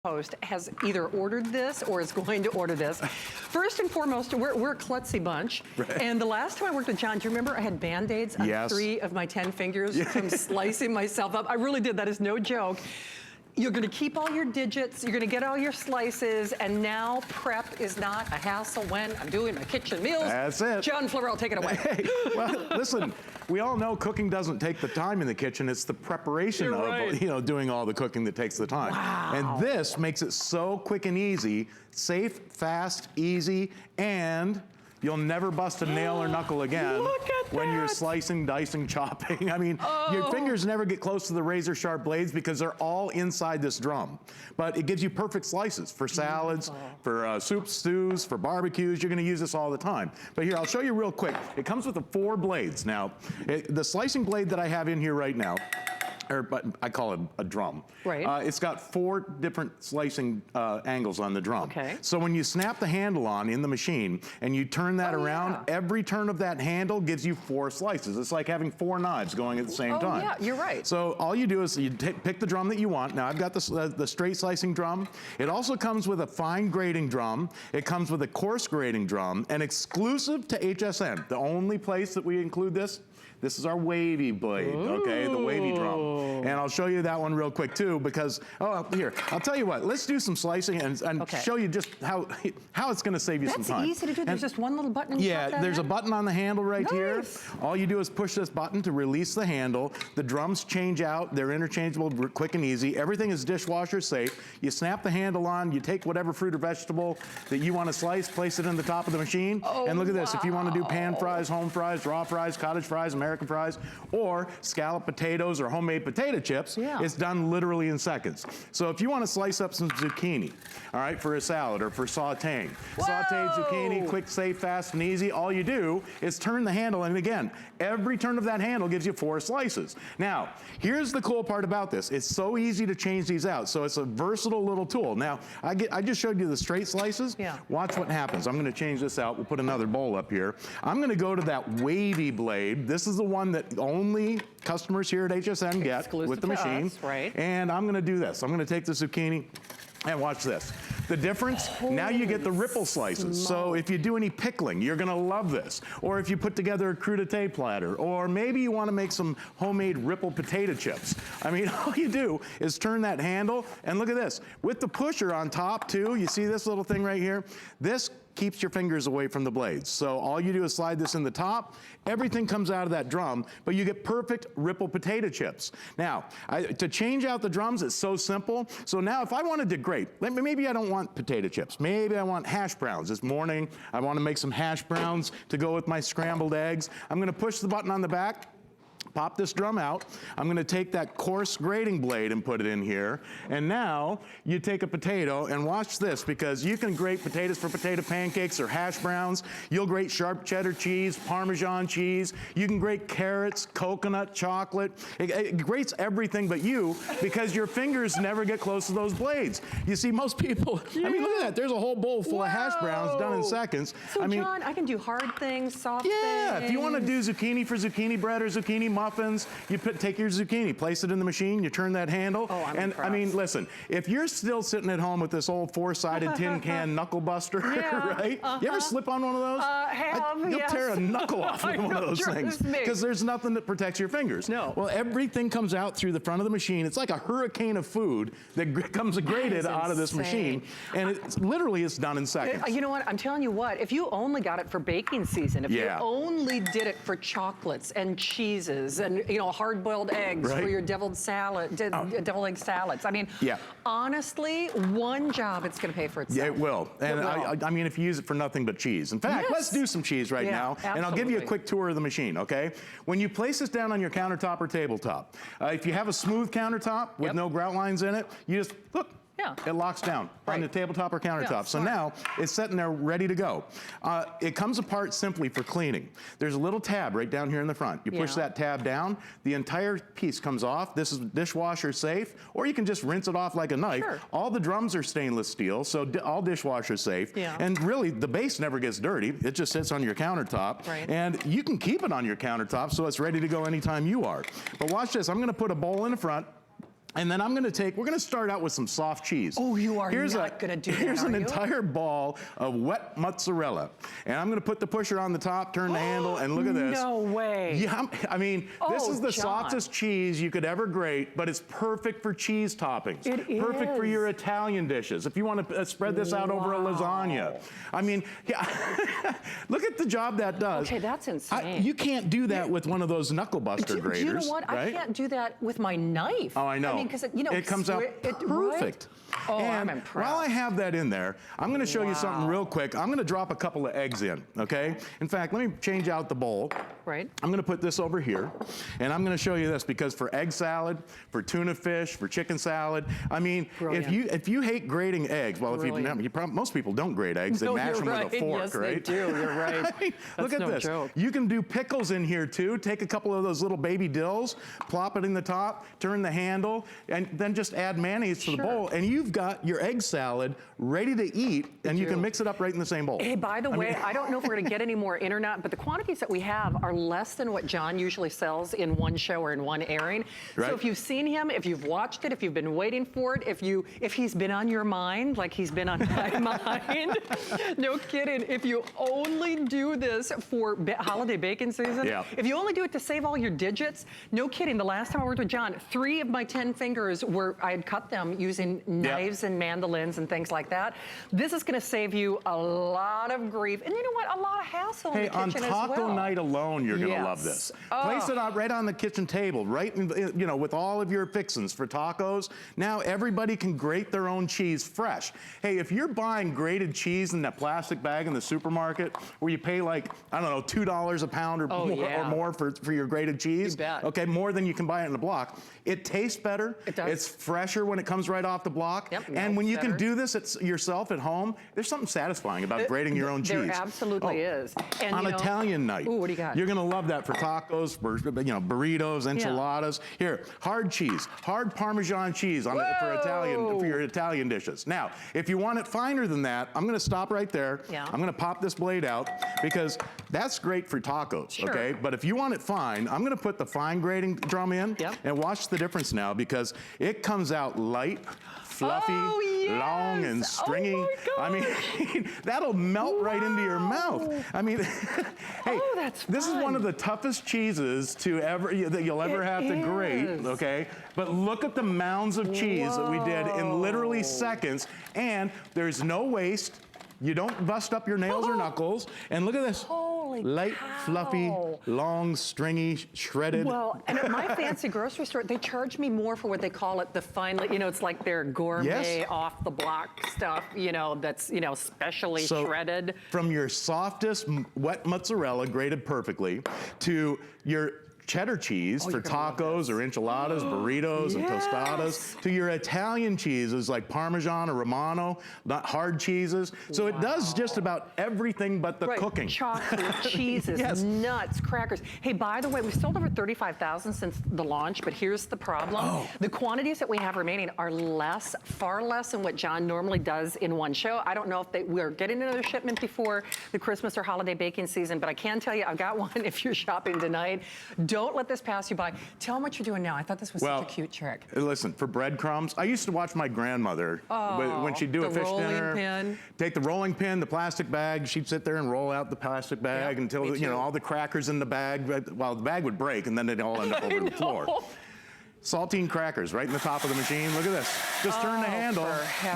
host has either ordered this or is going to order this. First and foremost, we're a klutzy bunch. Right. And the last time I worked with John, do you remember I had Band-Aids on 3 of my 10 fingers from slicing myself up? I really did. That is no joke. You're gonna keep all your digits, you're gonna get all your slices, and now prep is not a hassle when I'm doing my kitchen meals. That's it. John Florell, take it away. Hey, well, listen, we all know cooking doesn't take the time in the kitchen, it's the preparation of doing all the cooking that takes the time. Wow. And this makes it so quick and easy, safe, fast, easy, and you'll never bust a nail or knuckle again when you're slicing, dicing, chopping. I mean, your fingers never get close to the razor sharp blades because they're all inside this drum. But it gives you perfect slices for salads, for soups, stews, for barbecues. You're gonna use this all the time. But here, I'll show you real quick. It comes with the 4 blades. Now, the slicing blade that I have in here right now, but I call it a drum. Right. It's got 4 different slicing angles on the drum. Okay. So when you snap the handle on in the machine and you turn that around, every turn of that handle gives you 4 slices. It's like having 4 knives going at the same time. Yeah, you're right. So all you do is you pick the drum that you want. Now I've got the straight slicing drum. It also comes with a fine grating drum. It comes with a coarse grating drum, and exclusive to HSN, the only place that we include this. This is our wavy blade, okay, the wavy drum. And I'll show you that one real quick too, because, here, I'll tell you what, let's do some slicing and show you just how it's gonna save you some time. That's easy to do, there's just one little button. Yeah, there's a button on the handle right here. All you do is push this button to release the handle. The drums change out, they're interchangeable, quick and easy. Everything is dishwasher safe. You snap the handle on, you take whatever fruit or vegetable that you wanna slice, place it in the top of the machine, and look at this, if you wanna do pan fries, home fries, raw fries, cottage fries, American fries, or scalloped potatoes or homemade potato chips, it's done literally in seconds. So if you want to slice up some zucchini, all right, for a salad or for sauteing, sauteed zucchini, quick, safe, fast, and easy, all you do is turn the handle, and again, every turn of that handle gives you 4 slices. Now, here's the cool part about this. It's so easy to change these out, so it's a versatile little tool. Now, I just showed you the straight slices. Watch what happens. I'm gonna change this out. We'll put another bowl up here. I'm gonna go to that wavy blade. This is the one that only customers here at HSN get with the machine. And I'm gonna do this. I'm gonna take the zucchini and watch this. The difference, now you get the ripple slices. So if you do any pickling, you're gonna love this. Or if you put together a crudité platter, or maybe you wanna make some homemade ripple potato chips. I mean, all you do is turn that handle, and look at this. With the pusher on top too, you see this little thing right here? This keeps your fingers away from the blades. So all you do is slide this in the top, everything comes out of that drum, but you get perfect ripple potato chips. Now, to change out the drums, it's so simple. So now if I wanted to grate, maybe I don't want potato chips, maybe I want hash browns. This morning, I wanna make some hash browns to go with my scrambled eggs. I'm gonna push the button on the back, pop this drum out. I'm gonna take that coarse grating blade and put it in here. And now you take a potato and watch this, because you can grate potatoes for potato pancakes or hash browns. You'll grate sharp cheddar cheese, Parmesan cheese. You can grate carrots, coconut, chocolate. It grates everything but you, because your fingers never get close to those blades. You see, most people, I mean, look at that. There's a whole bowl full of hash browns done in seconds. So John, I can do hard things, soft things. Yeah, if you wanna do zucchini for zucchini bread or zucchini muffins, you take your zucchini, place it in the machine, you turn that handle, and I mean, listen, if you're still sitting at home with this old 4-sided tin can knuckle buster, right? You ever slip on one of those? You'll tear a knuckle off with one of those things, because there's nothing that protects your fingers. Well, everything comes out through the front of the machine. It's like a hurricane of food that comes grated out of this machine, and it's done in seconds. You know what, I'm telling you what, if you only got it for baking season, if you only did it for chocolates and cheeses and hard-boiled eggs for your deviled egg salads. I mean, honestly, one job it's gonna pay for itself. Yeah, it will. And I mean, if you use it for nothing but cheese. In fact, let's do some cheese right now, and I'll give you a quick tour of the machine, okay? When you place this down on your countertop or tabletop, if you have a smooth countertop with no grout lines in it, you just, look, it locks down on the tabletop or countertop. So now it's sitting there ready to go. It comes apart simply for cleaning. There's a little tab right down here in the front. You push that tab down, the entire piece comes off. This is dishwasher safe, or you can just rinse it off like a knife. All the drums are stainless steel, so all dishwasher safe. And really, the base never gets dirty. It just sits on your countertop. And you can keep it on your countertop so it's ready to go anytime you are. But watch this, I'm gonna put a bowl in the front. And then we're gonna start out with some soft cheese. Oh, you are not gonna do that, Here's an are you? entire ball of wet mozzarella. And I'm gonna put the pusher on the top, turn the handle, and look at this. No way. Yeah, I mean, this is the John. softest cheese you could ever grate, but it's perfect for cheese toppings. It perfect for is. your Italian dishes. If you want to spread this out over a lasagna. I mean, yeah, look at the job that does. Okay, that's insane. You can't do that with one of those knuckle buster Do graters. you know what? Right? I can't do that with my knife. Oh, I know. I mean, because it comes out perfect. Right? Oh, and I'm impressed. while I have that in there, I'm going to show you something real quick. I'm going to drop a couple of eggs in, okay? In fact, let me change out the bowl. Right. I'm going to put this over here, and I'm going to show you this because for egg salad, for tuna fish, for chicken salad, I mean, if you hate grating eggs, well, most people don't grate eggs. They mash them with a fork, yes, right? Yes, they do. You're right. Look at this. Joke. You can do pickles in here too. Take a couple of those little baby dills, plop it in the top, turn the handle, and then just add mayonnaise to the bowl, and you've got your egg salad ready to eat, and you can mix it up right in the same bowl. Hey, by the way, I don't know if we're going to get any more in or not, but the quantities that we have are less than what John usually sells in one show or in one airing. Right. So if you've seen him, if you've watched it, if you've been waiting for it, if he's been on your mind, like he's been on my mind, no kidding. If you only do this for holiday baking season, if you only do it to save all your digits, no kidding. The last time I worked with John, 3 of my 10 fingers I had cut them using knives and mandolins and things like that. This is going to save you a lot of grief, and you know what? A lot of hassle in the kitchen as well. On taco night alone, you're going to love this. Place it out right on the kitchen table, right, with all of your fixins for tacos. Now everybody can grate their own cheese fresh. Hey, if you're buying grated cheese in that plastic bag in the supermarket, where you pay like, I don't know, $2 a pound or more for your grated cheese, okay, more than you can buy it in a block. It tastes better. It does. It's fresher when it comes right off the block. Yep, and when you can do this yourself at home, there's something satisfying about grating your own cheese. There absolutely is. And on Italian night, what do you got? You're gonna love that for tacos, for burritos, enchiladas. Here, hard cheese, hard Parmesan cheese for your Italian dishes. Now, if you want it finer than that, I'm gonna stop right there. I'm gonna pop this blade out because that's great for tacos, okay? But if you want it fine, I'm gonna put the fine grating drum in and watch the difference now because it comes out light, fluffy, long and stringy. Oh my gosh. I mean, that'll melt right into your mouth. I mean, hey, this is one of the toughest cheeses that you'll ever have to grate, okay? But look at the mounds of cheese that we did in literally seconds, and there's no waste. You don't bust up your nails or knuckles. And look at this. Light, fluffy, long, stringy, shredded. Well, and at my fancy grocery store, they charge me more for what they call it the finely, it's like their gourmet off the block stuff, that's, specially shredded. From your softest wet mozzarella grated perfectly to your cheddar cheese for tacos or enchiladas, burritos, and tostadas, to your Italian cheeses like Parmesan or Romano, not hard cheeses. So it does just about everything but the cooking. Chocolate, cheeses, nuts, crackers. Hey, by the way, we've sold over 35,000 since the launch, but here's the problem. The quantities that we have remaining are far less than what John normally does in one show. I don't know if we're getting another shipment before the Christmas or holiday baking season, but I can tell you I've got one if you're shopping tonight. Don't let this pass you by. Tell them what you're doing now. I thought this was such a cute trick. Listen, for breadcrumbs, I used to watch my grandmother when she'd do a fish dinner. Take the rolling pin, the plastic bag. She'd sit there and roll out the plastic bag until all the crackers in the bag. Well, the bag would break and then they'd all end up over the floor. Saltine crackers right in the top of the machine. Look at this. Just turn the handle.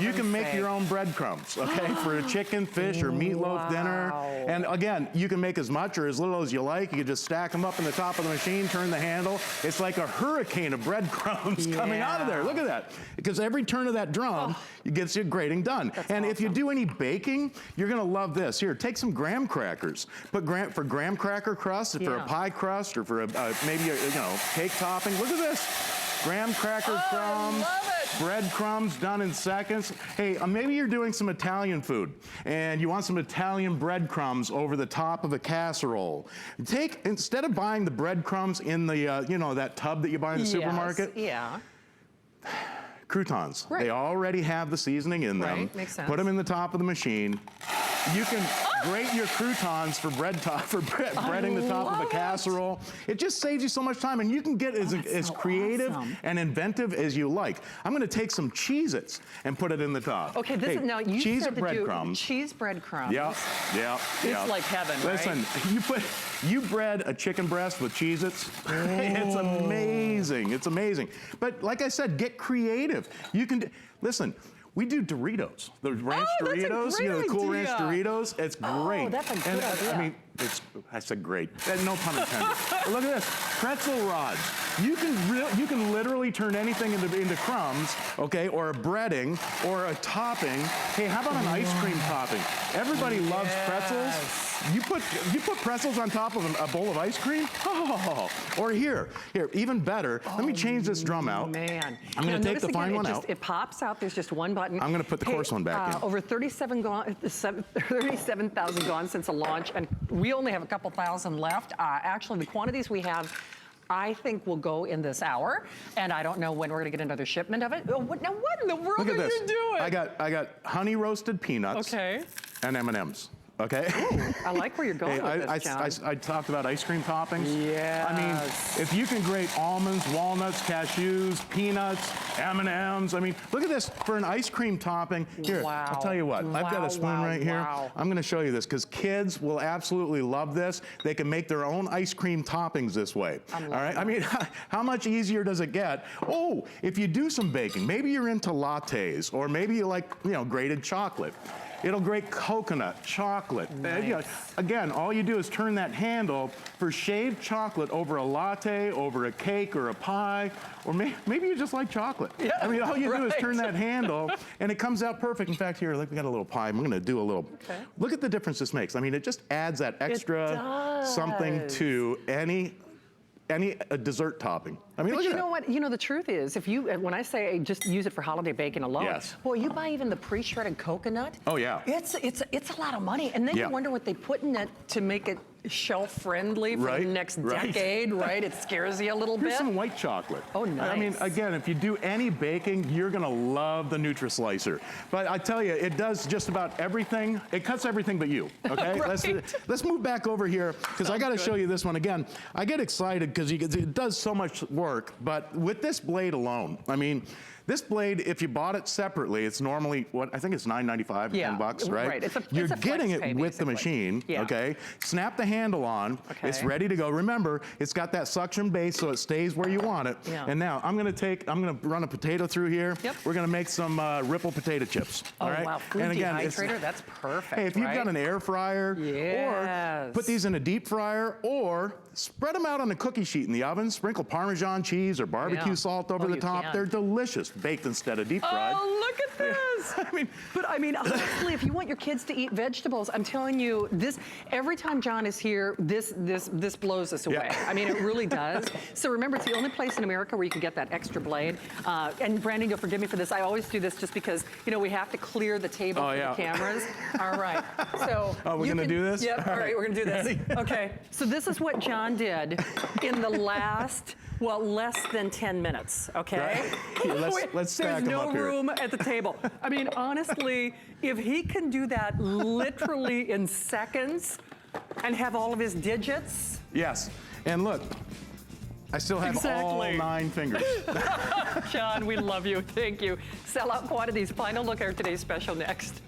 You can make your own breadcrumbs, okay, for a chicken, fish, or meatloaf dinner. And again, you can make as much or as little as you like. You can just stack them up in the top of the machine, turn the handle. It's like a hurricane of breadcrumbs coming out of there. Look at that. Because every turn of that drum gets your grating done. And if you do any baking, you're going to love this. Here, take some graham crackers. Put for graham cracker crust, for a pie crust, or for maybe a cake topping. Look at this. Graham cracker crumbs, breadcrumbs done in seconds. Hey, maybe you're doing some Italian food and you want some Italian breadcrumbs over the top of a casserole. Instead of buying the breadcrumbs in the, that tub that you buy in the supermarket. Croutons. They already have the seasoning in them. Makes sense. Put them in the top of the machine. You can grate your croutons for breading the top of a casserole. It just saves you so much time, and you can get as creative and inventive as you like. I'm gonna take some Cheez-Its and put it in the top. Okay, this is, now you cheese said breadcrumbs. Cheese breadcrumbs. Yeah. It's like heaven, Listen, right? you bread a chicken breast with Cheez-Its. It's amazing. It's amazing. But like I said, get creative. You can listen. We do Doritos, the ranch Doritos, the cool ranch Doritos. It's great. Oh, that's a good idea. I mean, I said great. No pun intended. Look at this, pretzel rods. You can literally turn anything into crumbs, okay, or a breading, or a topping. Hey, how about an ice cream topping? Everybody loves pretzels. You put pretzels on top of a bowl of ice cream? Oh, or here, even better. Let me change this drum out. Man. I'm gonna take the fine one out. It pops out, there's just one button. I'm gonna put the coarse one back in. Over 37,000 gone since the launch, and we only have a couple thousand left. Actually, the quantities we have, I think will go in this hour, and I don't know when we're gonna get another shipment of it. Now, what in the world are you doing? I got honey roasted peanuts. Okay. And M&Ms. Okay. Ooh, I like where you're going with this, John. I talked about ice cream toppings. Yeah. I mean, if you can grate almonds, walnuts, cashews, peanuts, M&Ms. I mean, look at this for an ice cream topping. Here, wow. I'll tell you what. I've got a spoon right here. I'm going to show you this because kids will absolutely love this. They can make their own ice cream toppings this way. All right. I mean, how much easier does it get? Oh, if you do some baking, maybe you're into lattes, or maybe you like, grated chocolate. It'll grate coconut, chocolate. Nice. Again, all you do is turn that handle for shaved chocolate over a latte, over a cake or a pie, or maybe you just like chocolate. Yeah, I mean, all you do is turn that handle and it comes out perfect. In fact, here, look, we got a little pie. I'm gonna do a little, look at the difference this makes. I mean, it just adds that extra something to any dessert topping. I mean, but you know what? The truth is, when I say just use it for holiday baking alone, boy, you buy even the pre-shredded coconut. Oh yeah. It's a lot of money, and then you wonder what they put in it to make it shelf-friendly for the next decade, right? It scares you a little bit. Here's some white chocolate. Oh, nice. I mean, again, if you do any baking, you're gonna love the NutriSlicer. But I tell you, it does just about everything. It cuts everything but you, okay? Let's move back over here, because I gotta show you this one again. I get excited because it does so much work, but with this blade alone, I mean, this blade, if you bought it separately, it's normally, I think it's $9.95, $10, right? Right. You're getting it with the machine, okay? Snap the handle on, it's ready to go. Remember, it's got that suction base so it stays where you want it. And now, I'm gonna run a potato through here. We're gonna make some ripple potato chips, all right? Wow, food dehydrator, that's perfect, hey, if you've got an air fryer, or put these in a deep fryer, or spread them out on a cookie sheet in the oven, sprinkle Parmesan cheese or barbecue salt over the top. They're delicious, baked instead of deep fried. Oh, look at this. I mean, honestly, if you want your kids to eat vegetables, I'm telling you, every time John is here, this blows us away. I mean, it really does. So remember, it's the only place in America where you can get that extra blade. And Brandon, you'll forgive me for this. I always do this just because, we have to clear the table for the cameras. All right. So we're gonna do this? Yep. All right, we're gonna do this. Okay. So this is what John did in the last, less than 10 minutes, okay? Right. Let's stack them up here. There's no room at the table. I mean, honestly, if he can do that literally in seconds and have all of his digits. Yes, and look, I still have all 9 fingers. John, we love you. Thank you. Sell out quantities. Final look at today's special next.